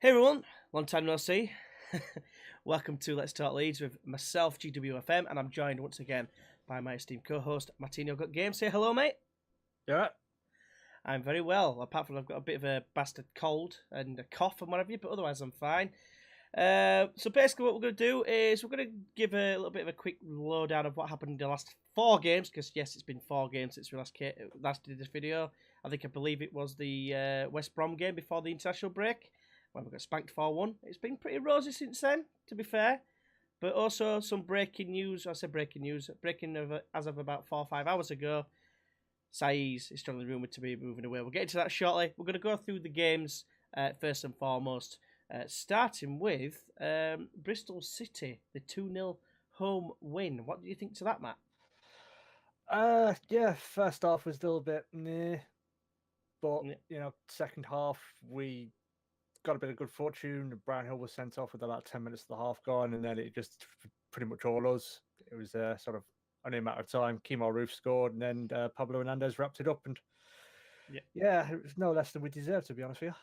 Hey everyone, long time no see. Welcome to Let's Talk Leeds with myself, GWFM, and I'm joined once again by my esteemed co-host, Mattinho Got Game. Say hello, mate. Yeah. I'm very well, apart from I've got a bit of a bastard cold and a cough and whatever, but otherwise I'm fine. So basically what we're going to do is we're going to give a little bit of a quick lowdown of what happened in the last 4 games, because yes, it's been 4 games since we last did this video. I believe it was the West Brom game before the international break, when we got spanked 4-1. It's been pretty rosy since then, to be fair. But also some breaking news. I said breaking news. As of about 4 or 5 hours ago, SAIZ is strongly rumoured to be moving away. We'll get into that shortly. We're going to go through the games first and foremost. Starting with Bristol City, the 2-0 home win. What do you think to that, Matt? Yeah, first half was still a bit meh, but Yeah. second half we got a bit of good fortune. Brownhill was sent off with about 10 minutes of the half gone, and then it just pretty much all us. It was sort of only a matter of time. Kemar Roof scored, and then Pablo Hernandez wrapped it up, and yeah, it was no less than we deserved, to be honest with you.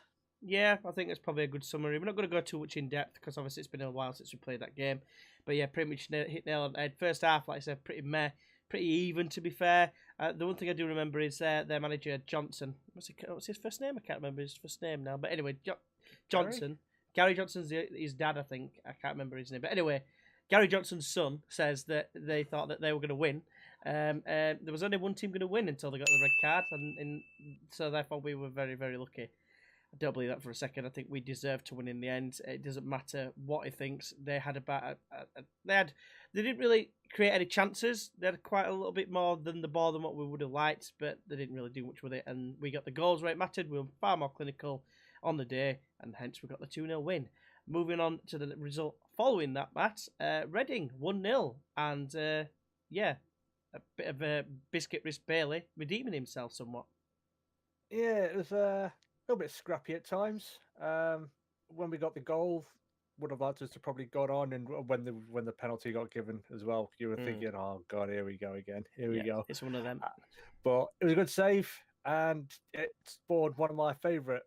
Yeah, I think that's probably a good summary. We're not going to go too much in depth because obviously it's been a while since we played that game. But yeah, pretty much hit nail on the head. First half, like I said, pretty meh, pretty even to be fair. The one thing I do remember is their manager Johnson. What's his first name? I can't remember his first name now. But anyway, Johnson. Gary Johnson's his dad, I think. I can't remember his name. But anyway, Gary Johnson's son says that they thought that they were going to win. There was only one team going to win until they got the red card, and so therefore we were very, very lucky. I don't believe that for a second. I think we deserve to win in the end. It doesn't matter what he thinks. They had they didn't really create any chances. They had quite a little bit more than the ball than what we would have liked, but they didn't really do much with it. And we got the goals where it mattered. We were far more clinical on the day, and hence we got the 2-0 win. Moving on to the result following that match, Reading 1-0, and yeah, a bit of a biscuit wrist Bailey redeeming himself somewhat. Yeah, it was a little bit scrappy at times. When we got the goal, would have liked us to probably got on, and when the penalty got given as well, you were thinking, "Oh God, here we go again. Here we go." It's one of them. But it was a good save, and it spawned one of my favorite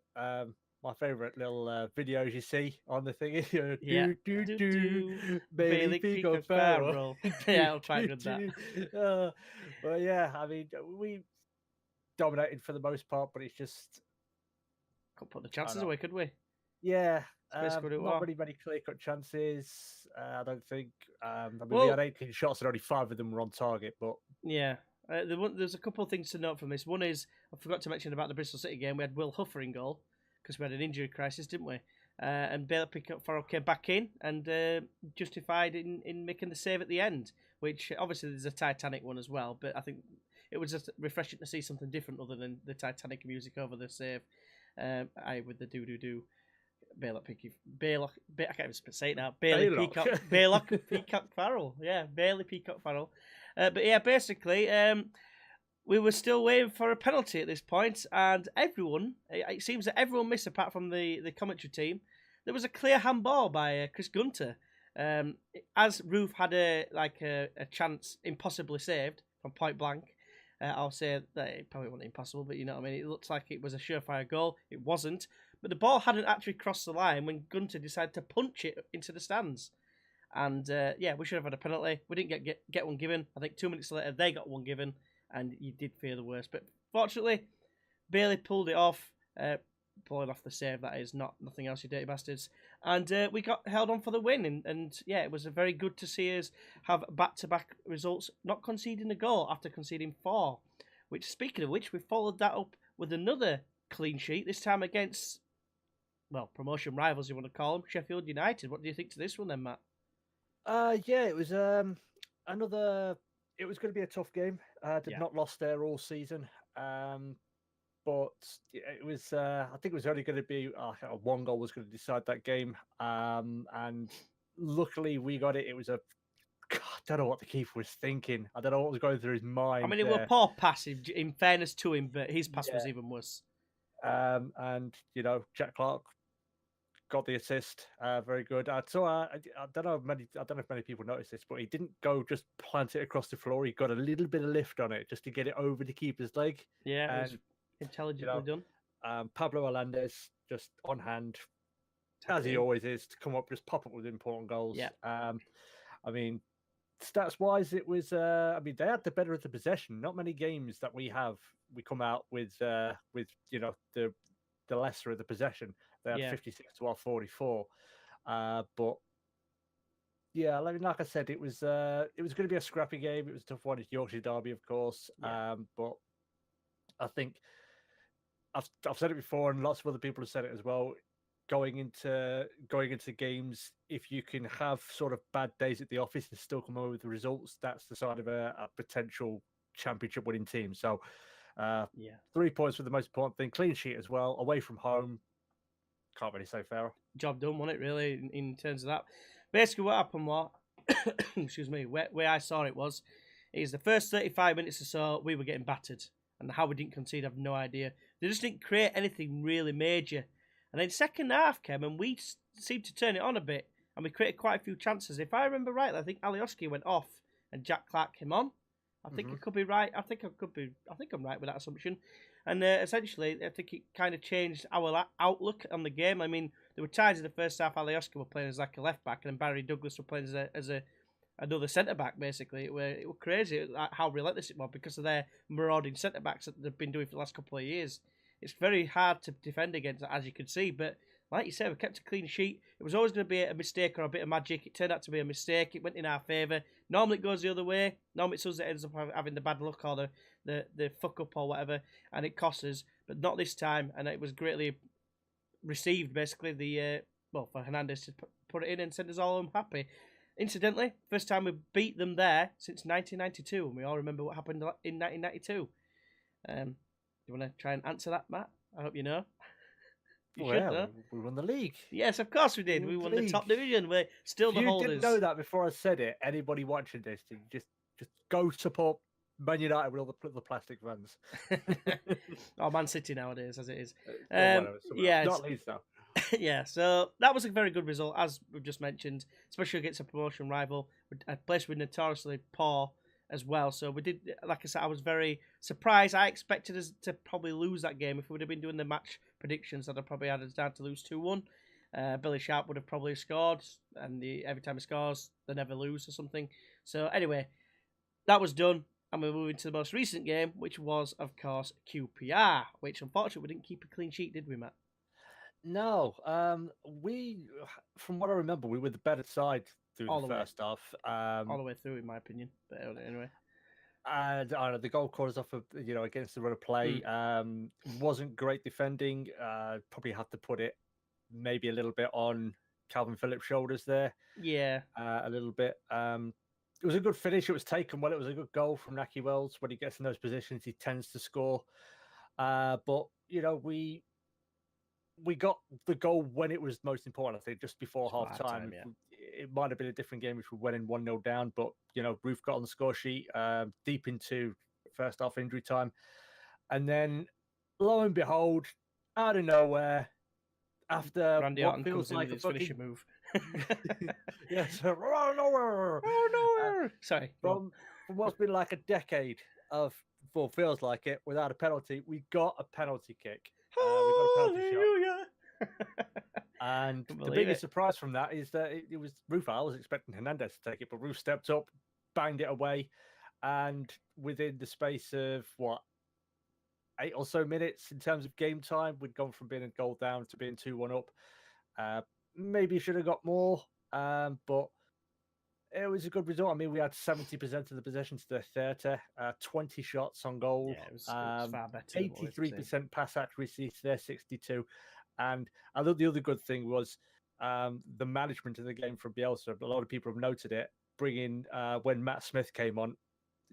little videos you see on the thing. Yeah. Bailey Bailey Peacock Peacock Farrell. Farrell. Yeah, I'll try and read that. But yeah, I mean, we dominated for the most part, but it's just Couldn't put the I don't chances know. away, could we? Yeah, That's basically what it not was. really many clear-cut chances. I don't think. I mean, we had Well, 18 shots and only 5 of them were on target. But yeah. There's a couple of things to note from this. One is, I forgot to mention about the Bristol City game. We had Will Huffer in goal because we had an injury crisis, didn't we? And Bailey Peacock Farrell came back in and justified in making the save at the end, which obviously there's a Titanic one as well, but I think it was just refreshing to see something different other than the Titanic music over the save. With the do. Baylock, I can't even say it now. Baylock Peacock Farrell. Yeah, Bailey Peacock Farrell. But yeah, basically, we were still waiting for a penalty at this point, and it seems that everyone missed apart from the commentary team. There was a clear handball by Chris Gunter. As Roof had a chance impossibly saved from point blank. I'll say that it probably wasn't impossible, but you know what I mean. It looks like it was a surefire goal. It wasn't, but the ball hadn't actually crossed the line when Gunter decided to punch it into the stands. And yeah, we should have had a penalty. We didn't get one given. I think 2 minutes later they got one given, and you did fear the worst. But fortunately, Bailey pulled it off, pulling off the save. That is nothing else, you dirty bastards. And we got held on for the win. And yeah, it was very good to see us have back-to-back results, not conceding a goal after conceding 4. Which, speaking of which, we followed that up with another clean sheet. This time against, well, promotion rivals, you want to call them, Sheffield United. What do you think to this one then, Matt? yeah, it was another. It was going to be a tough game. They'd not lost there all season. But it was. I think it was only going to be one goal was going to decide that game. And luckily we got it. It was a. God, I don't know what the keeper was thinking. I don't know what was going through his mind. I mean, it was poor pass in fairness to him, but his pass was even worse. And Jack Clark got the assist. Very good. I don't know if many people noticed this, but he didn't go just plant it across the floor. He got a little bit of lift on it just to get it over the keeper's leg. Yeah, it was intelligently done. Pablo Hernandez just on hand, as he always is, to come up, just pop up with important goals. Yeah. I mean, stats wise, it was. I mean, they had the better of the possession. Not many games that we come out with the lesser of the possession. They had 56 to our 44. But yeah, like I said, it was going to be a scrappy game. It was a tough one. It's Yorkshire Derby, of course. Yeah. But I think I've said it before, and lots of other people have said it as well. Going into games, if you can have sort of bad days at the office and still come over with the results, that's the side of a potential championship winning team. So, 3 points were the most important thing. Clean sheet as well, away from home. Can't really say fairer. Job done, wasn't it? Really, in terms of that. Basically, what happened was, excuse me, where I saw it is the first 35 minutes or so we were getting battered, and how we didn't concede, I've no idea. They just didn't create anything really major. And then second half came, and we seemed to turn it on a bit, and we created quite a few chances. If I remember rightly, I think Alioski went off, and Jack Clark came on. I think I could be right. I think I'm right with that assumption. And essentially, I think it kind of changed our outlook on the game. I mean, there were times in the first half, Alioski were playing as like a left back, and Barry Douglas were playing as another centre back. Basically, it was crazy how relentless it was because of their marauding centre backs that they've been doing for the last couple of years. It's very hard to defend against, as you can see. But like you said, we kept a clean sheet. It was always going to be a mistake or a bit of magic. It turned out to be a mistake. It went in our favour. Normally it goes the other way. Normally it's us that ends up having the bad luck or the fuck up or whatever, and it costs us. But not this time, and it was greatly received. Basically, for Hernandez to put it in and send us all home happy. Incidentally, first time we beat them there since 1992, and we all remember what happened in 1992. Do you want to try and answer that, Matt? I hope you know. You should know. We won the league. Yes, of course we did. We won the top division. We're still the holders. You didn't know that before I said it. Anybody watching this, just go support Man United with all the plastic fans. Or Man City nowadays, as it is. Not Leeds now. Yeah, so that was a very good result, as we've just mentioned, especially against a promotion rival, a place we're notoriously poor as well. So we did, like I said, I was very surprised. I expected us to probably lose that game. If we would have been doing the match predictions, I'd have probably had us down to lose 2-1. Billy Sharp would have probably scored, and every time he scores, they never lose or something. So anyway, that was done, and we're moving to the most recent game, which was, of course, QPR, which unfortunately we didn't keep a clean sheet, did we, Matt? No, we, from what I remember, we were the better side through the first half. All the way through, in my opinion. But anyway. And I don't know, the goal caught us off against the run of play. Wasn't great defending. Probably have to put it maybe a little bit on Calvin Phillips' shoulders there. Yeah. A little bit. It was a good finish. It was taken well. It was a good goal from Naki Wells. When he gets in those positions, he tends to score. But, we got the goal when it was most important, I think, just before half time. Yeah. It might have been a different game if we went in 1-0 down, but, Roof got on the score sheet deep into first half injury time. And then, lo and behold, out of nowhere, after Randy what Orton feels like a finishing move. Yes, out of nowhere. Sorry. From what's been like a decade of, well, feels like it, without a penalty, we got a penalty kick. We got a penalty shot. And the biggest surprise from that is that it was Roof. I was expecting Hernandez to take it, but Roof stepped up, banged it away, and within the space of 8 or so minutes in terms of game time, we'd gone from being a goal down to being 2-1 up. Maybe should have got more, but it was a good result. I mean, we had 70% of the possession to their 30, 20 shots on goal. Yeah, it was far better. 83% pass accuracy to their 62. And I thought the other good thing was the management of the game from Bielsa. A lot of people have noted it. Bringing when Matt Smith came on,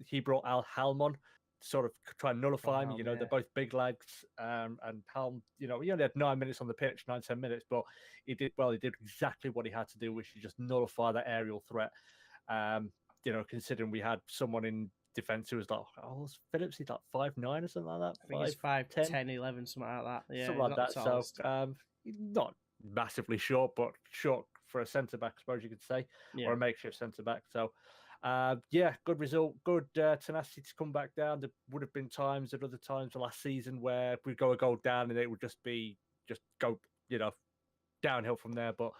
he brought Al Halm on, sort of try and nullify him. They're both big legs. And Halm, he only had 9 minutes on the pitch, 9-10 minutes, but he did well. He did exactly what he had to do, which is just nullify that aerial threat. Considering we had someone in defence who was like, Phillips, he's like 5'9" or something like that. I think he's 5'10", 11, something like that. Yeah, something like that. So not massively short, but short for a centre back, I suppose you could say, or a makeshift centre back. So, good result, good tenacity to come back down. There would have been times at other times last season where we'd go a goal down and it would just go, downhill from there. But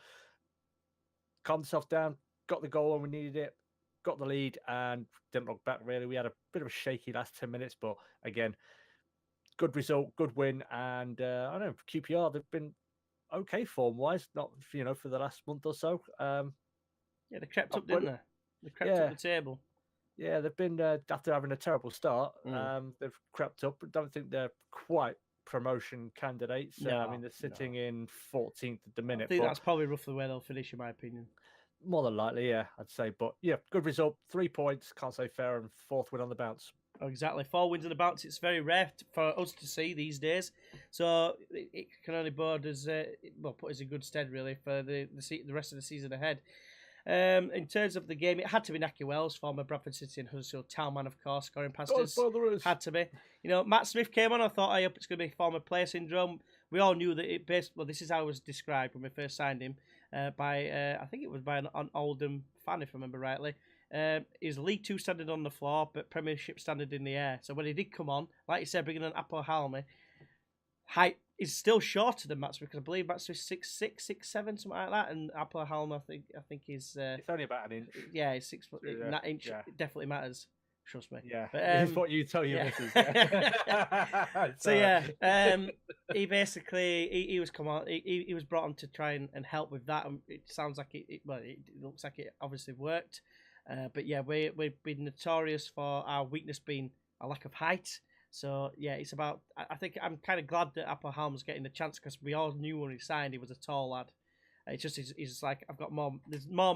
calmed myself down, got the goal when we needed it, got the lead, and didn't look back really. We had a bit of a shaky last 10 minutes, but again, good result, good win. And I don't know, QPR, they've been okay form-wise, not, for the last month or so. Yeah, they crept up, didn't they? They crept up the table. Yeah, they've been, after having a terrible start, they've crept up. I don't think they're quite promotion candidates. No, I mean, they're sitting in 14th at the minute. I think that's probably roughly where they'll finish, in my opinion. More than likely, yeah, I'd say. But yeah, good result. 3 points, can't say fair, and 4th win on the bounce. Oh, exactly. 4 wins on the bounce. It's very rare for us to see these days. So it can only bode as, put us in good stead, really, for the rest of the season ahead. In terms of the game, it had to be Naki Wells, former Bradford City and Huddersfield Town man, of course, scoring past us. Had to be. Matt Smith came on. I thought, I hope it's going to be former player syndrome. We all knew that this is how it was described when we first signed him by, I think it was by an Oldham fan, if I remember rightly. His League 2 standard on the floor, but Premiership standard in the air. So when he did come on, like you said, bringing an Apo Halme, height is still shorter than Matt Smith, because I believe Matt Smith's 6'6", 6'7", something like that, and Apo Halme, I think is... it's only about an inch. Yeah, he's 6 foot. That inch definitely matters. Trust me. Yeah, it's what you tell your missus. So he basically he was come on. He was brought on to try and help with that. And it sounds like it looks like it obviously worked. But yeah, we've been notorious for our weakness being a lack of height. So yeah, it's about. I think I'm kind of glad that Apo Halme's getting the chance, because we all knew when he signed he was a tall lad. It's just he's like, I've got more. There's more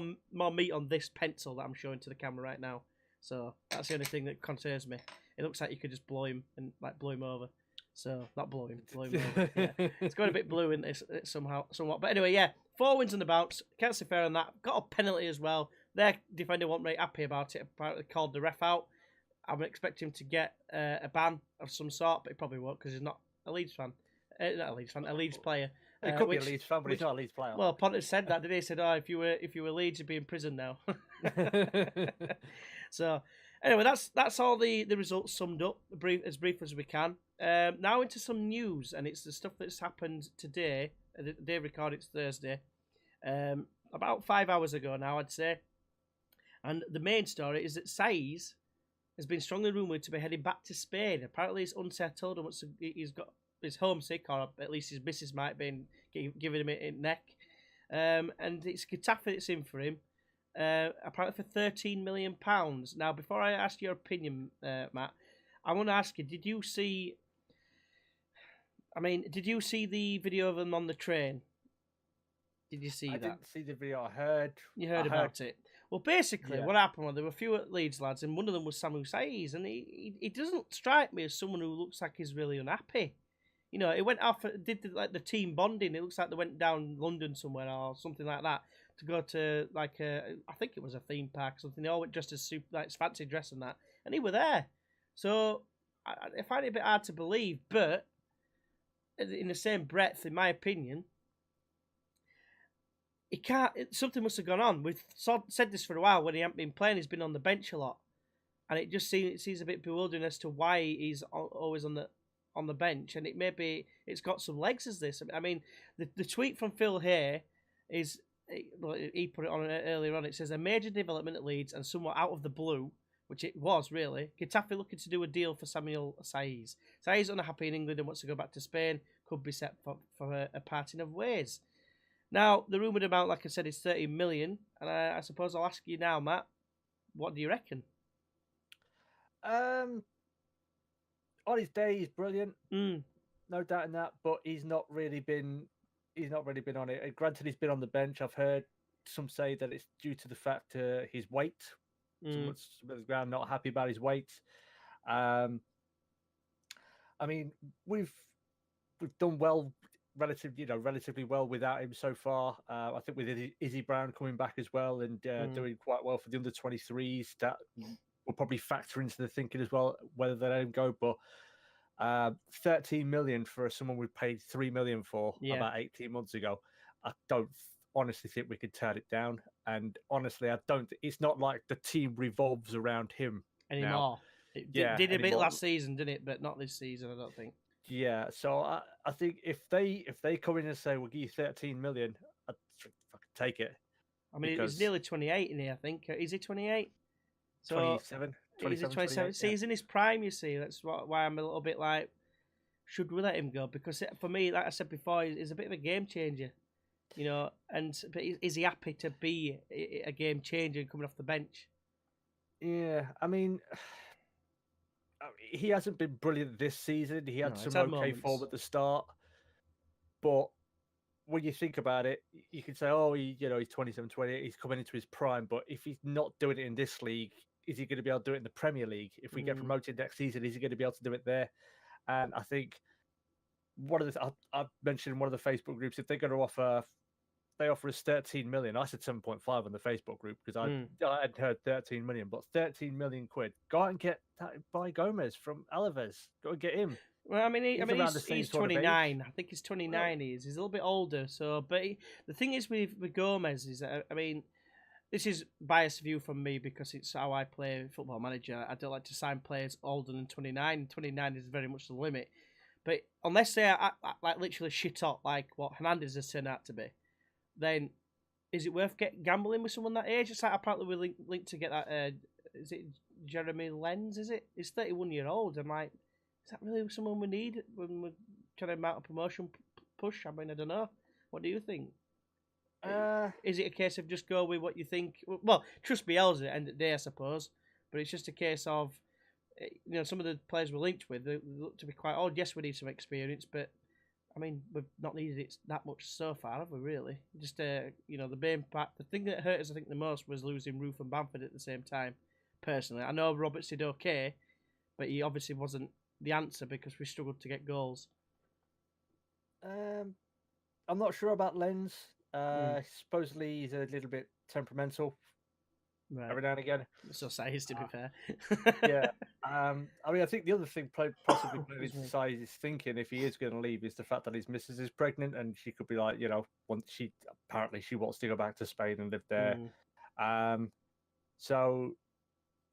meat on this pencil that I'm showing to the camera right now. So that's the only thing that concerns me. It looks like you could just blow him over. So not blow him over. Yeah. It's going a bit blue in this somewhat. But anyway, yeah, 4 wins on the bounce. Can't say fair on that. Got a penalty as well. Their defender wasn't very happy about it. Apparently called the ref out. I'm expecting him to get a ban of some sort, but he probably won't, because he's not a Leeds fan. Not a Leeds fan, a Leeds player. He could be a Leeds fan, but he's not a Leeds player. Well, Pontus said that, did he? He said, if you were Leeds, you'd be in prison now. So, anyway, that's all the results summed up, as brief as we can. Now into some news, and it's the stuff that's happened today. The day record, it's Thursday. About 5 hours ago now, I'd say. And the main story is that SAIZ has been strongly rumoured to be heading back to Spain. Apparently he's unsettled and he's he's homesick, or at least his missus might be giving him a neck. And it's Getafe that's in for him, apparently for £13 million. Now, before I ask your opinion, Matt, I want to ask you, did you see the video of them on the train? Did you see that? I didn't see the video. I heard. You heard about it. Well, basically, what happened was there were a few Leeds lads, and one of them was Samu SAIZ, and he doesn't strike me as someone who looks like he's really unhappy. It went off, did the team bonding. It looks like they went down London somewhere or something like that to go to I think it was a theme park or something. They all went dressed as fancy dress and that, and he were there. So I find it a bit hard to believe, but in the same breath, in my opinion, he can't. Something must have gone on. We've said this for a while. When he hasn't been playing, he's been on the bench a lot, and it just seems a bit bewildering as to why he's always on the bench. And it's got some legs as this. I mean, the tweet from Phil here is, he put it on earlier on. It says, a major development at Leeds and somewhat out of the blue, which it was really. Getafe looking to do a deal for Samuel SAIZ. SAIZ unhappy in England and wants to go back to Spain. Could be set for a parting of ways. Now, the rumoured amount, like I said, is 30 million. And I suppose I'll ask you now, Matt, what do you reckon? On his day, he's brilliant. No doubt in that. But he's not really been on it. Granted, he's been on the bench. I've heard some say that it's due to the fact his weight. Someone's not happy about his weight. I mean, we've done well. Relatively well without him so far. I think with Izzy Brown coming back as well and doing quite well for the under-23s, that will probably factor into the thinking as well, whether they let him go. But 13 million for someone we paid 3 million for about 18 months ago, I don't honestly think we could turn it down. And honestly, I don't. It's not like the team revolves around him anymore. It did a bit last season, didn't it? But not this season, I don't think. Yeah, so I think if they come in and say we'll give you 13 million, I'd fucking take it. I mean, he's nearly 28 in here, I think. Is he 28? So 27, he's a 27. 28, See, yeah. he's in his prime, you see. That's why I'm a little bit like, should we let him go? Because for me, like I said before, he's a bit of a game changer. But is he happy to be a game changer and coming off the bench? Yeah, I mean, he hasn't been brilliant this season. He had some okay form at the start, but when you think about it, you can say, oh, he's 27, 28, he's coming into his prime. But if he's not doing it in this league, is he going to be able to do it in the Premier League? If we get promoted next season, is he going to be able to do it there? And I think I've mentioned in one of the Facebook groups, if they're going to offer us 13 million. I said 7.5 on the Facebook group because I had heard 13 million, but 13 million quid. Go out and get buy Gomez from Alaves. Go and get him. Well, I mean, he's 29. I think he's 29. He's a little bit older. So, but the thing is with Gomez is, I mean, this is biased view from me because it's how I play Football Manager. I don't like to sign players older than 29. 29 is very much the limit. But unless they are like literally shit up, like what Hernandez has turned out to be, then is it worth gambling with someone that age? It's like apparently we're linked to get that. Is it Jeremy Lenz? Is it? He's 31-year-old. I'm like, is that really someone we need when we're trying to mount a promotion push? I mean, I don't know. What do you think? Is it a case of just go with what you think? Well, trust Bielsa at the end of the day, I suppose. But it's just a case of, some of the players we're linked with, they look to be quite old. Yes, we need some experience, but I mean, we've not needed it that much so far, have we, really? Just, the main part, the thing that hurt us, I think, the most was losing Roof and Bamford at the same time, personally. I know Roberts did okay, but he obviously wasn't the answer because we struggled to get goals. I'm not sure about Lenz. Supposedly he's a little bit temperamental. Right. Every now and again. So SAIZ, to be fair. Yeah. I mean, I think the other thing possibly SAIZ is thinking if he is going to leave is the fact that his missus is pregnant and she could be like, she wants to go back to Spain and live there. So,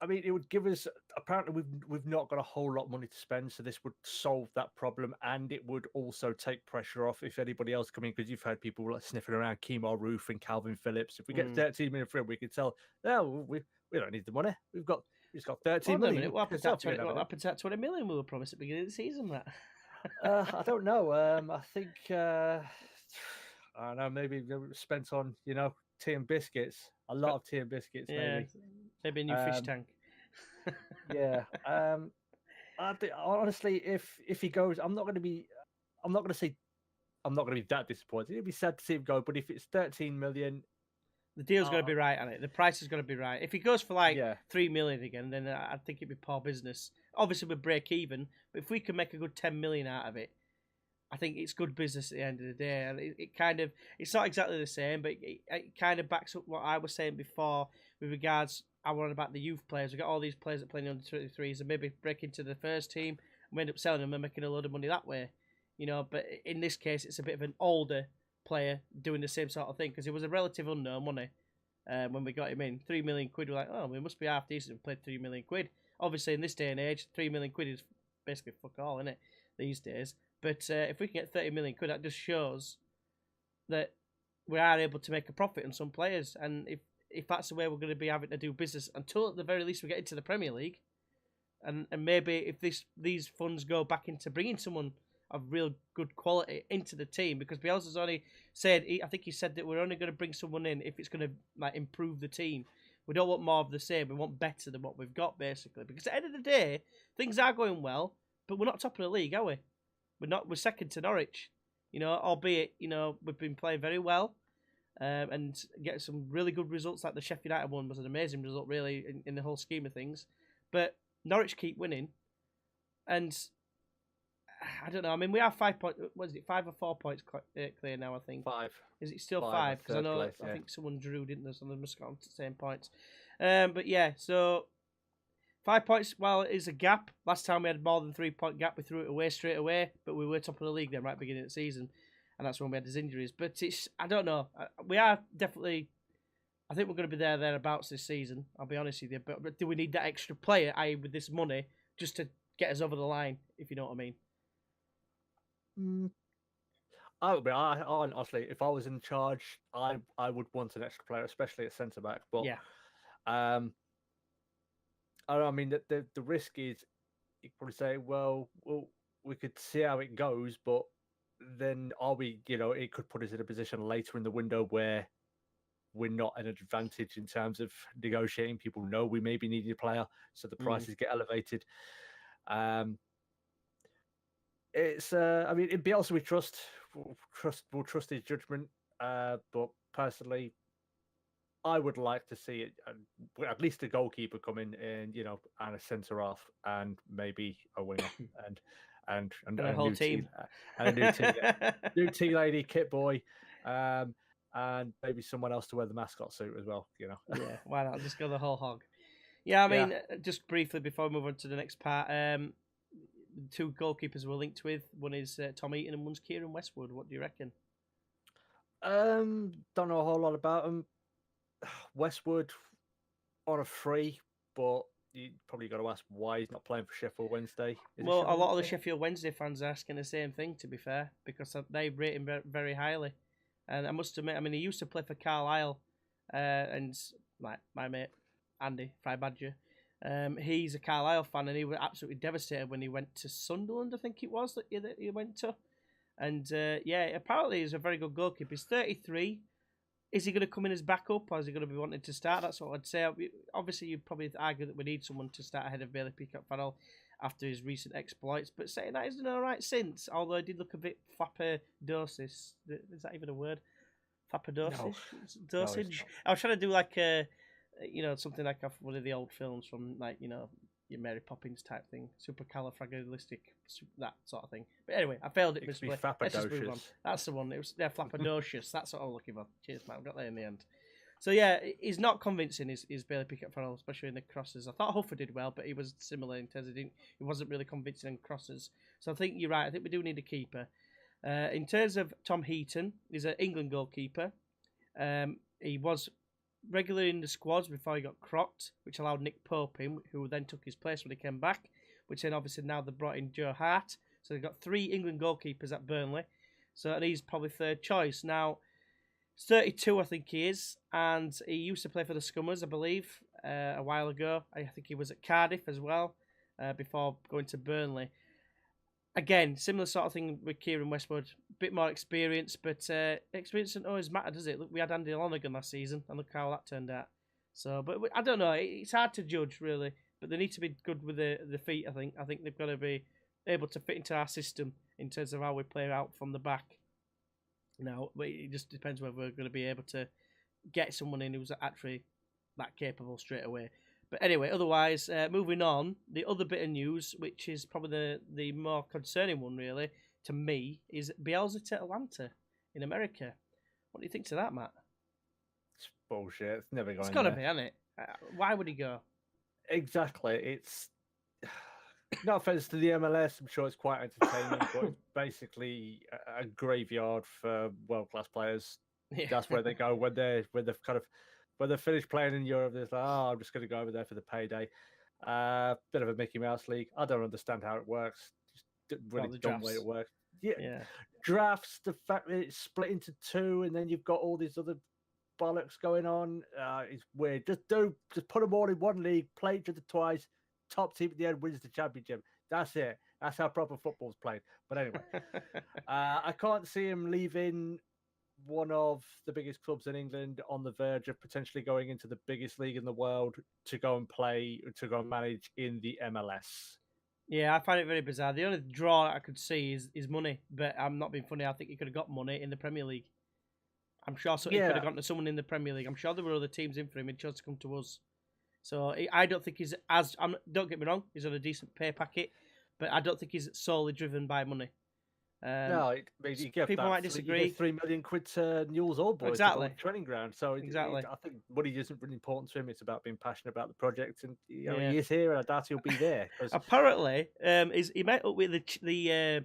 I mean, it would give us, apparently we've not got a whole lot of money to spend, so this would solve that problem, and it would also take pressure off if anybody else come in, because you've heard people like sniffing around Kemar Roof and Calvin Phillips. If we get 13 million for him, we could tell, no, we don't need the money. We've got 13 million. What happened to that 20 million we were promised at the beginning of the season, Matt? I don't know. I think, I don't know, maybe spent on, tea and biscuits. A lot of tea and biscuits, maybe. Maybe a new fish tank. Yeah. Honestly, if he goes, I'm not going to be that disappointed. It'd be sad to see him go, but if it's 13 million, the deal's got to be right on it. The price is going to be right. If he goes for 3 million again, then I think it'd be poor business. Obviously, we break even, but if we can make a good 10 million out of it, I think it's good business at the end of the day. And it's not exactly the same, but it kind of backs up what I was saying before with regards. I wanted about the youth players. We've got all these players that play in the under 23s and maybe break into the first team and we end up selling them and making a load of money that way. But in this case, it's a bit of an older player doing the same sort of thing because it was a relative unknown money when we got him in. 3 million quid, we're like, oh, we must be half decent and played 3 million quid. Obviously, in this day and age, 3 million quid is basically fuck all, isn't it, these days? But if we can get 30 million quid, that just shows that we are able to make a profit on some players. And if that's the way we're going to be having to do business until at the very least we get into the Premier League, and maybe if these funds go back into bringing someone of real good quality into the team, because Bielsa's only said, I think he said that we're only going to bring someone in if it's going to improve the team. We don't want more of the same. We want better than what we've got, basically. Because at the end of the day, things are going well, but we're not top of the league, are we? We're second to Norwich, albeit, we've been playing very well. And get some really good results. Like the Sheffield United one was an amazing result, really, in the whole scheme of things. But Norwich keep winning, and I don't know. I mean, we are 5 points. What is it? 5 or 4 points clear now. I think 5. Is it still 5? Because I know place, I think someone drew, didn't they? So they must have got the same points. But yeah, so 5 points. Well, it is a gap. Last time we had more than 3 point gap, we threw it away straight away. But we were top of the league then, right at the beginning of the season. And that's when we had his injuries. But I don't know. We are definitely, I think we're going to be thereabouts this season. I'll be honest with you. But do we need that extra player, i.e. with this money, just to get us over the line, if you know what I mean? Honestly, if I was in charge, I would want an extra player, especially at centre back. But Yeah. I mean, the risk is you could probably say, well, we could see how it goes, but then are we? It could put us in a position later in the window where we're not at an advantage in terms of negotiating. People know we maybe need a player, so the prices get elevated. It's I mean, in Bielsa we trust. We'll trust his judgment. But personally, I would like to see it at least a goalkeeper come in, and and a centre half, and maybe a winger, and a whole new team, and a new team, new tea lady, kit boy, and maybe someone else to wear the mascot suit as well. Yeah, why not? Just go the whole hog. Yeah, I mean, just briefly before we move on to the next part, two goalkeepers we're linked with. One is Tom Eaton and one's Kieran Westwood. What do you reckon? Don't know a whole lot about him. Westwood on a free, but you probably got to ask why he's not playing for Sheffield Wednesday. Well, a lot of the Sheffield Wednesday fans are asking the same thing, to be fair, because they rate him very highly. And I must admit, I mean, he used to play for Carlisle, and my mate Andy Fry Badger, he's a Carlisle fan, and he was absolutely devastated when he went to Sunderland. I think it was that he went to, and apparently he's a very good goalkeeper. He's 33. Is he going to come in as backup, or is he going to be wanting to start? That's what I'd say. Obviously, you'd probably argue that we need someone to start ahead of Bailey Peacock-Farrell after his recent exploits. But saying that, he's done all right since, although he did look a bit flapperdosis. Is that even a word? Flapperdosis? No. Dosage? No, I was trying to do like something like one of the old films from your Mary Poppins type thing, supercalifragilistic, that sort of thing. But anyway, I failed it miserably. Let's just move on. That's the one. It was flapperdosis. That's what I was looking for. Cheers, man. I got there in the end. So yeah, he's not convincing. Is Bailey Peacock-Farrell, especially in the crosses. I thought Huffer did well, but he was similar in terms of he wasn't really convincing in crosses. So I think you're right. I think we do need a keeper. In terms of Tom Heaton, he's an England goalkeeper. He was regularly in the squads before he got crocked, which allowed Nick Pope in, who then took his place when he came back, which then obviously now they've brought in Joe Hart. So they've got 3 England goalkeepers at Burnley. So he's probably third choice. Now, he's 32, I think he is, and he used to play for the Scummers, I believe, a while ago. I think he was at Cardiff as well, before going to Burnley. Again, similar sort of thing with Kieran Westwood. A bit more experience, but experience doesn't always matter, does it? Look, we had Andy Lonergan last season, and look how that turned out. So, but I don't know. It's hard to judge, really. But they need to be good with the feet, I think. I think they've got to be able to fit into our system in terms of how we play out from the back. Now, it just depends whether we're going to be able to get someone in who's actually that capable straight away. But anyway, otherwise, moving on, the other bit of news, which is probably the more concerning one, really, to me, is Bielsa to Atlanta in America. What do you think to that, Matt? It's bullshit. It's never going. It's got to be, hasn't it? Why would he go? Exactly. It's no offense to the MLS. I'm sure it's quite entertaining, but it's basically a graveyard for world-class players. Yeah. That's where they go when they've finished playing in Europe. They're like, I'm just going to go over there for the payday. Bit of a Mickey Mouse league. I don't understand how it works. Just really dumb way it works. Yeah. Drafts, the fact that it's split into 2, and then you've got all these other bollocks going on. It's weird. Just put them all in one league, play each other twice. Top team at the end wins the championship. That's it. That's how proper football's played. But anyway, I can't see him leaving one of the biggest clubs in England on the verge of potentially going into the biggest league in the world to go and manage in the MLS. Yeah, I find it very bizarre. The only draw I could see is money, but I'm not being funny. I think he could have got money in the Premier League. I'm sure he could have gone to someone in the Premier League. I'm sure there were other teams in for him. He chose to come to us. So I don't think he's don't get me wrong, he's on a decent pay packet, but I don't think he's solely driven by money. No, people might disagree. £3 million to Newell's Old Boys training ground. So exactly. I think money isn't really important to him. It's about being passionate about the project, and he is here, and I doubt he'll be there. Apparently, he met up with the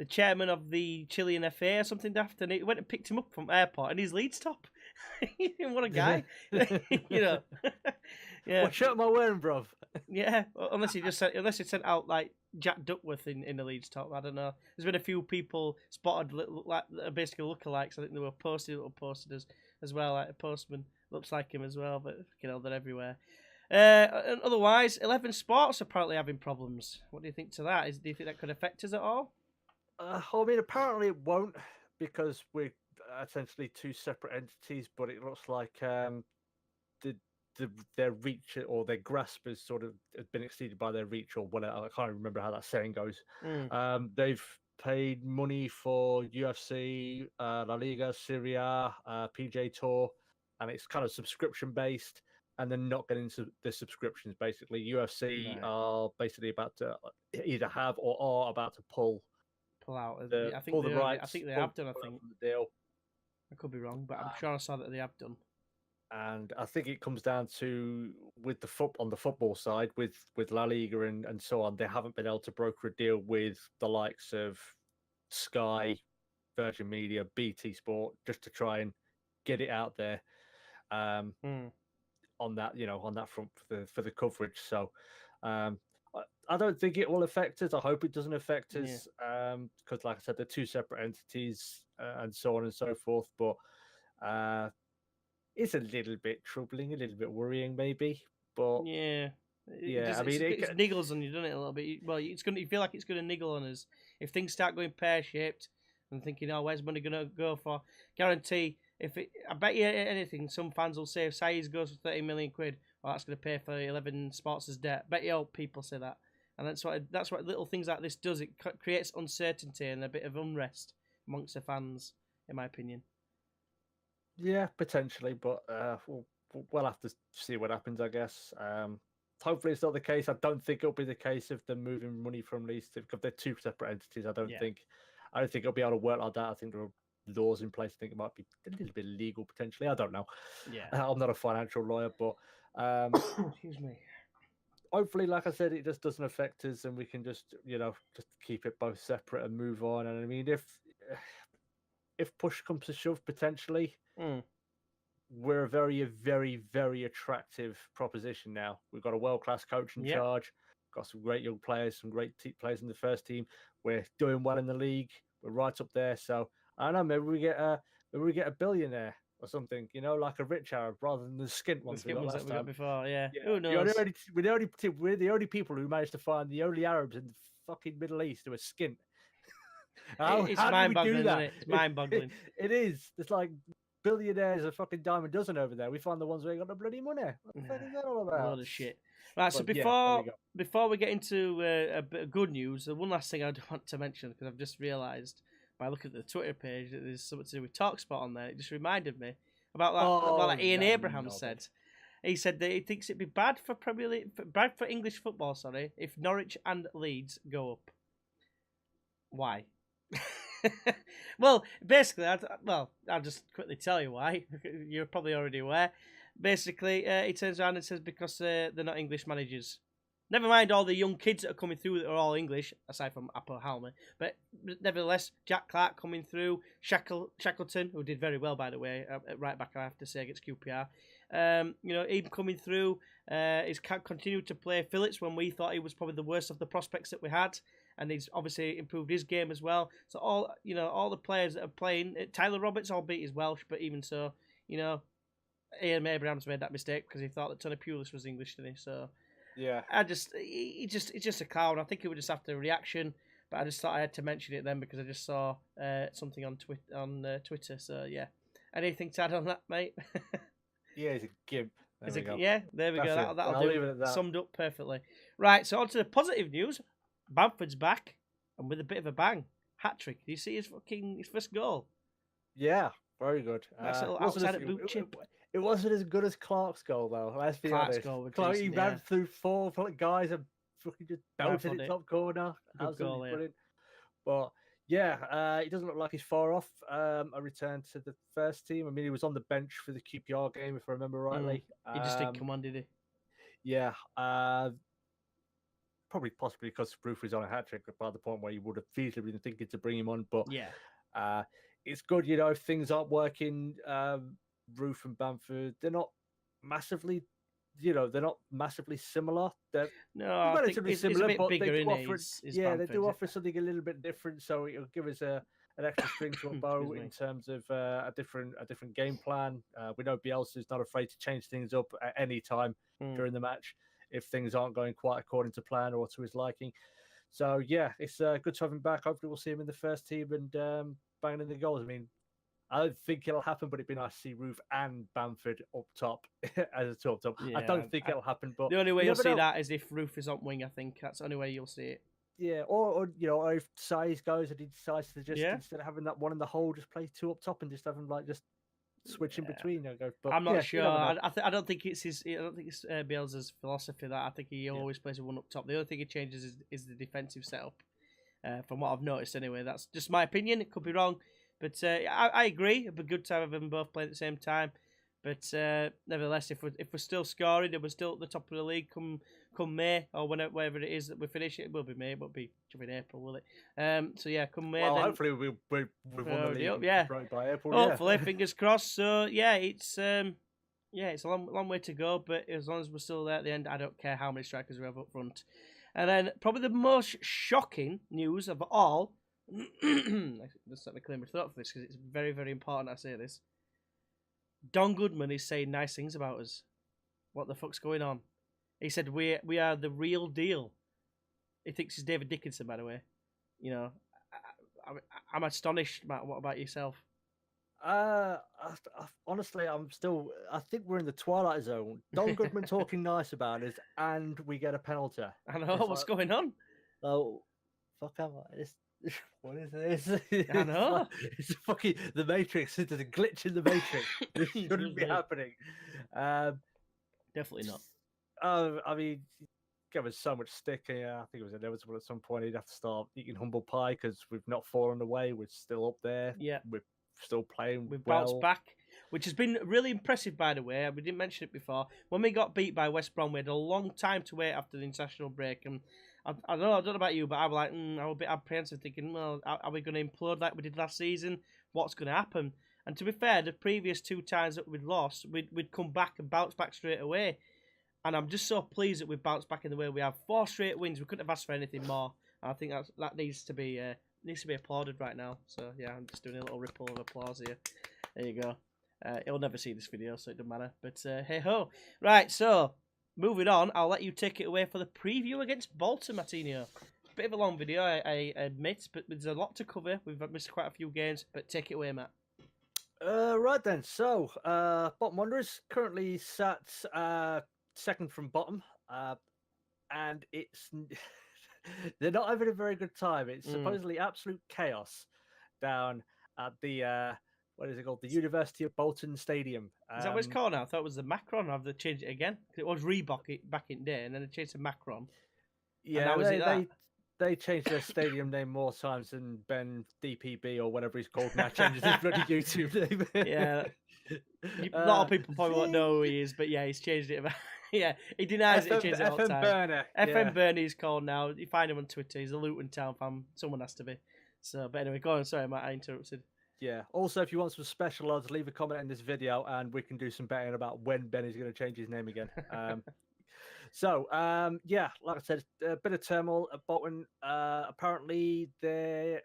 chairman of the Chilean FA or something daft, and he went and picked him up from airport in his Leeds top. What a guy. You know. Yeah. What shirt am I wearing, bruv? Yeah. Unless he sent out like Jack Duckworth in the Leeds top. I don't know. There's been a few people spotted like basically lookalikes. I think they were little posters as well. Like a postman looks like him as well, but you know they're everywhere. And otherwise, 11 Sports apparently having problems. What do you think to that? Do you think that could affect us at all? I mean, apparently it won't because we're essentially two separate entities. But it looks like their reach or their grasp has sort of been exceeded by their reach, or whatever. I can't remember how that saying goes. They've paid money for UFC, La Liga, Serie A, PJ Tour, and it's kind of subscription based. And they're not getting the subscriptions. Basically, UFC are basically about to either have or are about to pull out. Pull the rights. I think they have done. I think the deal. I could be wrong, but I'm sure I saw that they have done. And I think it comes down to with on the football side with La Liga and so on, they haven't been able to broker a deal with the likes of Sky, Virgin Media, BT Sport, just to try and get it out there. On that, on that front for the coverage. So I don't think it will affect us. I hope it doesn't affect us because, like I said, they're two separate entities and so on and so forth. But it's a little bit troubling, a little bit worrying, maybe. But I mean, it niggles on you, doesn't it, a little bit? Well, you feel like it's going to niggle on us if things start going pear shaped and thinking, oh, where's money going to go for? Guarantee. I bet you anything, some fans will say if SAIZ goes for 30 million quid, well, that's going to pay for 11 Sports' debt. Bet you old people say that, and that's what little things like this does. It creates uncertainty and a bit of unrest amongst the fans, in my opinion. Yeah, potentially, but we'll have to see what happens, I guess. Hopefully, it's not the case. I don't think it'll be the case if they're moving money from Leeds because they're two separate entities. I don't think it'll be able to work like that. I think there are laws in place. I think it might be a little bit illegal potentially. I don't know. Yeah, I'm not a financial lawyer, but excuse me. Hopefully, like I said, it just doesn't affect us, and we can just just keep it both separate and move on. And I mean, if push comes to shove, potentially, we're a very, very, very attractive proposition now. We've got a world-class coach in charge. Got some great young players, some great players in the first team. We're doing well in the league. We're right up there. So I don't know. Maybe we get a billionaire or something. Like a rich Arab rather than the skint ones we got last time. We got before. Yeah. Who knows? We're the only people who managed to find the only Arabs in the fucking Middle East who are skint. It's mind-boggling, isn't it? It's mind-boggling. It is. It's like billionaires a fucking dime a dozen over there. We find the ones who ain't got no bloody money. What the fuck is that all about? A lot of shit. Right, so before we get into a bit of good news, the one last thing I want to mention, because I've just realised by looking at the Twitter page that there's something to do with TalkSport on there. It just reminded me about that. Ian Abraham said. He said that he thinks it'd be bad for Premier League, bad for English football. Sorry, if Norwich and Leeds go up. Why? Well, basically, I'll just quickly tell you why. You're probably already aware. Basically, he turns around and says because they're not English managers. Never mind all the young kids that are coming through that are all English, aside from Apple Halme. But nevertheless, Jack Clark coming through, Shackleton, who did very well, by the way, right back, I have to say, against QPR. Him coming through, he's continued to play Phillips when we thought he was probably the worst of the prospects that we had. And he's obviously improved his game as well. So all the players that are playing, Tyler Roberts, albeit he's Welsh, but even so, Ian Abraham's made that mistake because he thought that Tony Pulis was English, didn't he? So yeah, he's just a clown. I think he would just after a reaction, but I just thought I had to mention it then because I just saw something on Twitter. So yeah, anything to add on that, mate? Yeah, he's a gimp. Yeah, there we go. That'll do leave it at that. Summed up perfectly. Right, so on to the positive news. Bamford's back and with a bit of a bang. Hat-trick. Do you see his first goal? Yeah, very good. Nice little outside at boot chip. It wasn't as good as Clark's goal, though. Let's be honest. Clark, he ran through four guys and fucking just belted it top corner. Absolutely brilliant. But yeah, he doesn't look like he's far off a return to the first team. I mean, he was on the bench for the QPR game, if I remember rightly. He just didn't come on, did he? Yeah. Probably possibly because Roof was on a hat trick by the point where you would have feasibly been thinking to bring him on. But yeah, it's good, if things aren't working Roof and Bamford, they're not massively, they're not massively similar. They're No, I think relatively it's a similar, bit but they bigger do in offer, is they do Bamford. offer something a little bit different. So it'll give us an extra string to a bow in terms of a different game plan. We know Bielsa's not afraid to change things up at any time during the match if things aren't going quite according to plan or to his liking. So yeah, it's good to have him back. Hopefully, we'll see him in the first team and banging in the goals. I mean, I don't think it'll happen, but it'd be nice to see Roof and Bamford up top as a top. Yeah, I don't think it'll happen, but the only way you'll see that is if Roof is on wing. I think that's the only way you'll see it. Yeah, or if SAIZ goes and he decides to just instead of having that one in the hole, just play two up top and just have him just switch in between. But I'm not sure. I don't think it's his. I don't think it's Bielsa's philosophy that I think he always plays with one up top. The only thing he changes is the defensive setup. From what I've noticed, anyway, that's just my opinion. It could be wrong, but I agree. It'd be good to have them both play at the same time. But nevertheless, if we're still scoring and we're still at the top of the league come May or whenever it is that we finish, it will be May, but be in April, will it? So yeah, come May. Well, then, hopefully we've won the league by April. Hopefully, fingers crossed. So yeah, it's a long way to go, but as long as we're still there at the end, I don't care how many strikers we have up front. And then probably the most shocking news of all. Let's let me clear my throat for this because it's very, very important I say this. Don Goodman is saying nice things about us. What the fuck's going on? He said we are the real deal. He thinks he's David Dickinson, by the way. I'm astonished, Matt. What about yourself? Honestly, I think we're in the twilight zone. Don Goodman talking nice about us, and we get a penalty. I know what's going on. Oh, fuck! What is this? I know. It's fucking the Matrix. It's a glitch in the Matrix. This shouldn't be happening. Definitely not. I mean, gave us so much stick. Yeah, I think it was inevitable at some point. He'd have to start eating humble pie because we've not fallen away. We're still up there. Yeah, we're still playing. We've bounced back, which has been really impressive, by the way. We didn't mention it before. When we got beat by West Brom, we had a long time to wait after the international break, and I don't know about you, but I was like, I was a bit apprehensive, thinking, well, are we going to implode like we did last season? What's going to happen? And to be fair, the previous two times that we'd lost, we'd come back and bounce back straight away. And I'm just so pleased that we've bounced back in the way we have. 4 straight wins. We couldn't have asked for anything more. And I think that needs to be applauded right now. So yeah, I'm just doing a little ripple of applause here. There you go. He'll never see this video, so it doesn't matter. But hey ho. Right, so moving on, I'll let you take it away for the preview against Bolton, Mattinho. Bit of a long video, I admit, but there's a lot to cover. We've missed quite a few games, but take it away, Matt. Right then. So, Bolton Wanderers currently sat second from bottom, and it's they're not having a very good time. It's supposedly absolute chaos down at the what is it called? The University of Bolton Stadium. Is that what it's called now? I thought it was the Macron. Have they changed it again? It was Reebok back in the day, and then they changed to Macron. Yeah, they changed their stadium name more times than Ben DPB or whatever he's called now changes his bloody YouTube name. Yeah, a lot of people probably won't know who he is, but yeah, he's changed it. Yeah, he denies it. He changed it all the time. Burner. FM Burner he's called now. You find him on Twitter. He's a Luton Town fan. Someone has to be. So, but anyway, go on. Sorry, Matt, I interrupted. Yeah. Also, if you want some special odds, leave a comment in this video, and we can do some betting about when Ben is going to change his name again. Yeah, like I said, a bit of turmoil at Bolton. Apparently, the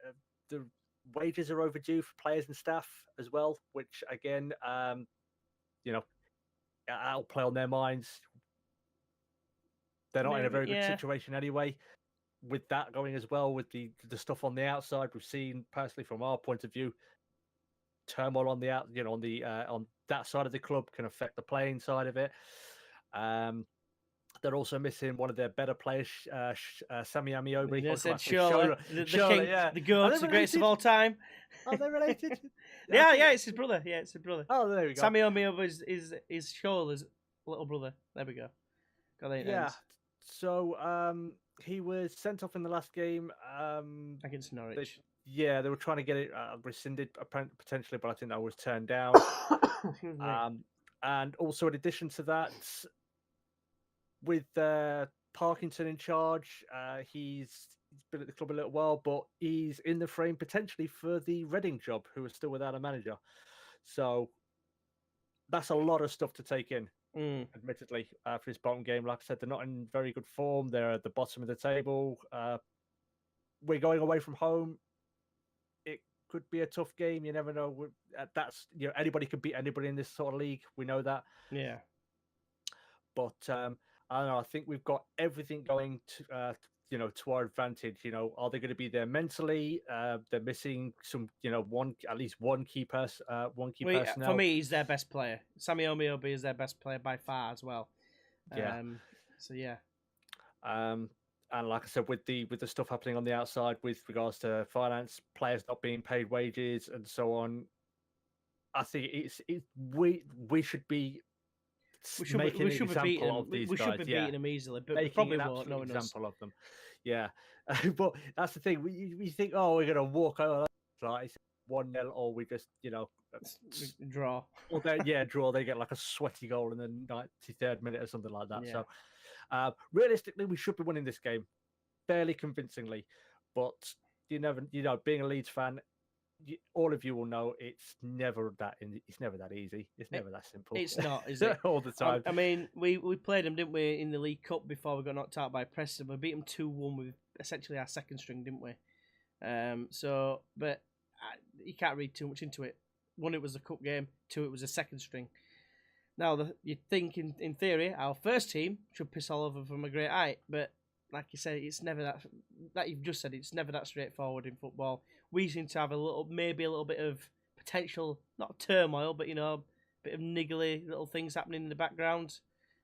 wages are overdue for players and staff as well, which again, that'll play on their minds. They're not in a very good situation anyway. With that going as well, with the stuff on the outside, we've seen personally from our point of view, turmoil on the on that side of the club can affect the playing side of it. They're also missing one of their better players, Sammy Amiobi. You said Shola, the king, the GOAT, the greatest of all time. Are they related? yeah, it's his brother. Yeah, it's his brother. Oh, there we go. Sammy Amiobi is Shola's little brother. There we go. Got it. Yeah. So he was sent off in the last game against Norwich. They were trying to get it rescinded potentially, but I think that was turned down. And also, in addition to that, with Parkinson in charge, he's been at the club a little while, but he's in the frame potentially for the Reading job, who is still without a manager. So that's a lot of stuff to take in. Mm. Admittedly, for this Bolton game, like I said, they're not in very good form. They're at the bottom of the table. We're going away from home. It could be a tough game. You never know. That's anybody could beat anybody in this sort of league. We know that. Yeah. But I don't know. I think we've got everything going to to our advantage. Are they going to be there mentally? They're missing some, at least one key person. For me, he's their best player. Sammy Omiobi is their best player by far as well. Yeah. So yeah. And like I said, with the stuff happening on the outside with regards to finance, players not being paid wages and so on, I think we should be. We should be beating them easily, but we probably won't. No example of them. Yeah, but that's the thing. We think, oh, we're gonna walk over. Like 1-0, or we just draw. Or draw. They get like a sweaty goal in the 93rd minute or something like that. Yeah. So, realistically, we should be winning this game fairly convincingly. But you never, being a Leeds fan, all of you will know it's never that easy. It's never that simple. It's not, is it? All the time. I mean, we played them, didn't we, in the League Cup before we got knocked out by Preston. We beat them 2-1 with essentially our second string, didn't we? But you can't read too much into it. 1, it was a cup game. 2, it was a second string. Now, you'd think in theory our first team should piss all over from a great height, but like you said, it's never that you've just said. It's never that straightforward in football. We seem to have maybe a little bit of potential, not turmoil, but a bit of niggly little things happening in the background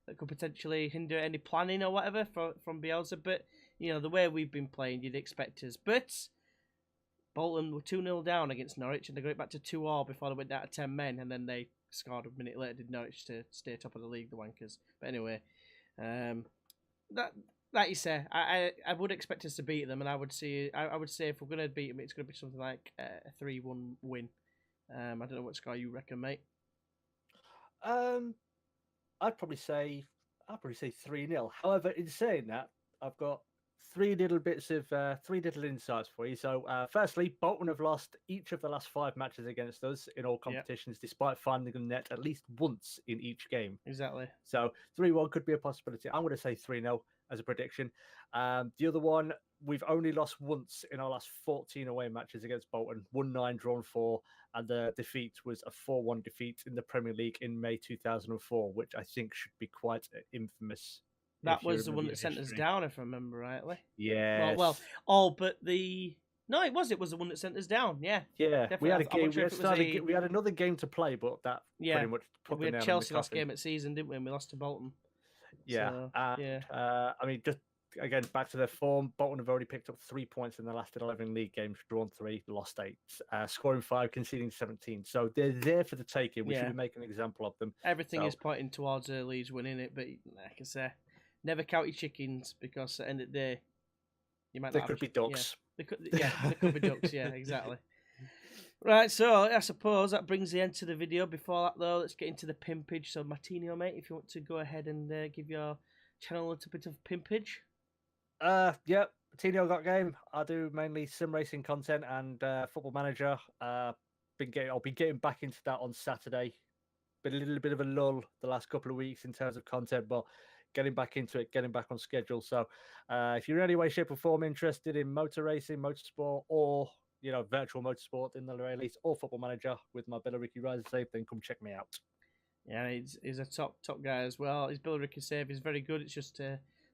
that could potentially hinder any planning or whatever from Bielsa. But the way we've been playing, you'd expect us. But Bolton were 2-0 down against Norwich, and they got back to 2-2 before they went down to 10 men, and then they scored a minute later. Did Norwich to stay top of the league, the wankers? But anyway, like you say, I would expect us to beat them, and I would say if we're going to beat them, it's going to be something like a 3-1 win. I don't know what score you reckon, mate. I'd probably say 3-0. However, in saying that, I've got three little insights for you. So, firstly, Bolton have lost each of the last 5 matches against us in all competitions, despite finding the net at least once in each game. Exactly. So, 3-1 could be a possibility. I'm going to say 3-0 as a prediction. The other one, we've only lost once in our last 14 away matches against Bolton, won 9, drawn 4, and the defeat was a 4-1 defeat in the Premier League in May 2004, which I think should be quite infamous. That was the one that sent us down, if I remember rightly. Yeah. But no, it was the one that sent us down. Yeah. Yeah. Definitely. We had a game. We had another game to play, but that pretty much put we had Chelsea last game at season, didn't we? And we lost to Bolton. Yeah. So, I mean, just again back to their form. Bolton have already picked up 3 points in the last 11 league games, drawn 3, lost 8, scoring 5, conceding 17. So they're there for the taking. We should be making an example of them. Everything is pointing towards Leeds winning it, but like I say, never count your chickens, because at the end of the day, you might. There could be ducks. Yeah, there could be ducks. Yeah, exactly. Right, so I suppose that brings the end to the video. Before that, though, let's get into the pimpage. So, Mattinho, mate, if you want to go ahead and give your channel a little bit of pimpage. Mattinho Got Game. I do mainly sim racing content and Football Manager. I'll be getting back into that on Saturday. Been a little bit of a lull the last couple of weeks in terms of content, but getting back into it, getting back on schedule. So, if you're in any way, shape, or form interested in motor racing, motorsport, or virtual motorsport in the very least, or Football Manager with my Billericay Riser save, then come check me out. Yeah, he's a top guy as well. His Billericay save is very good. It's just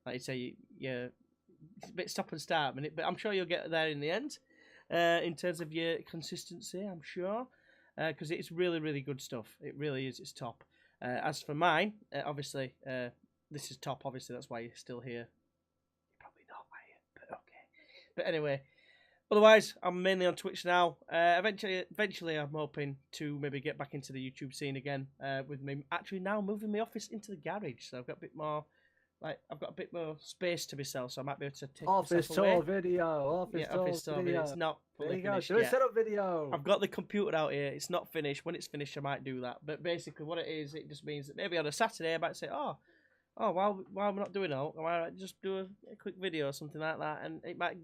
like you say, it's a bit stop and start a minute, but I'm sure you'll get there in the end. In terms of your consistency, I'm sure, because it's really, really good stuff. It really is. It's top. As for mine, obviously, this is top. Obviously, that's why you're still here. You're probably not, are you? But okay. But anyway. Otherwise, I'm mainly on Twitch now. Eventually, I'm hoping to maybe get back into the YouTube scene again. With me actually now moving my office into the garage, so I've got a bit more, space to myself. So I might be able to take office tour video. Office tour video. It's not fully finished yet. Do a setup video. I've got the computer out here. It's not finished. When it's finished, I might do that. But basically, what it is, it just means that maybe on a Saturday I might say, while we're not doing all, I might just do a quick video or something like that, and it might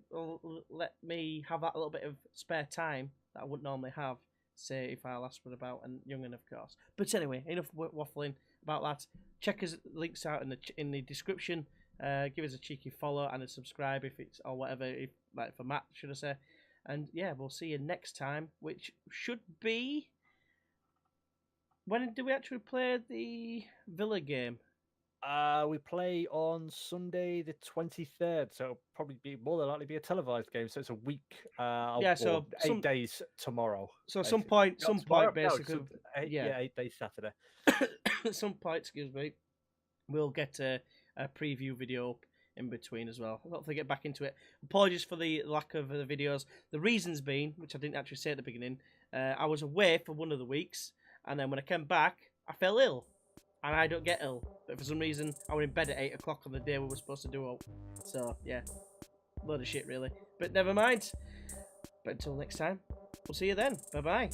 let me have that little bit of spare time that I wouldn't normally have. say if I last word about, and Young'un, of course. But anyway, enough waffling about that. Check us links out in the description. Give us a cheeky follow and a subscribe if it's, or whatever, if like for Matt, should I say. And yeah, we'll see you next time, which should be... When do we actually play the Villa game? We play on Sunday the 23rd, so it'll probably be more than likely be a televised game. So it's a week. So 8 days tomorrow. So some point, basically. No, 8 days Saturday. At some point, excuse me, we'll get a preview video up in between as well. I'll hopefully get back into it. Apologies for the lack of the videos. The reasons being, which I didn't actually say at the beginning, I was away for one of the weeks, and then when I came back, I fell ill. And I don't get ill, but for some reason, I was in bed at 8 o'clock on the day we were supposed to do it. So, yeah, load of shit, really. But never mind. But until next time, we'll see you then. Bye-bye.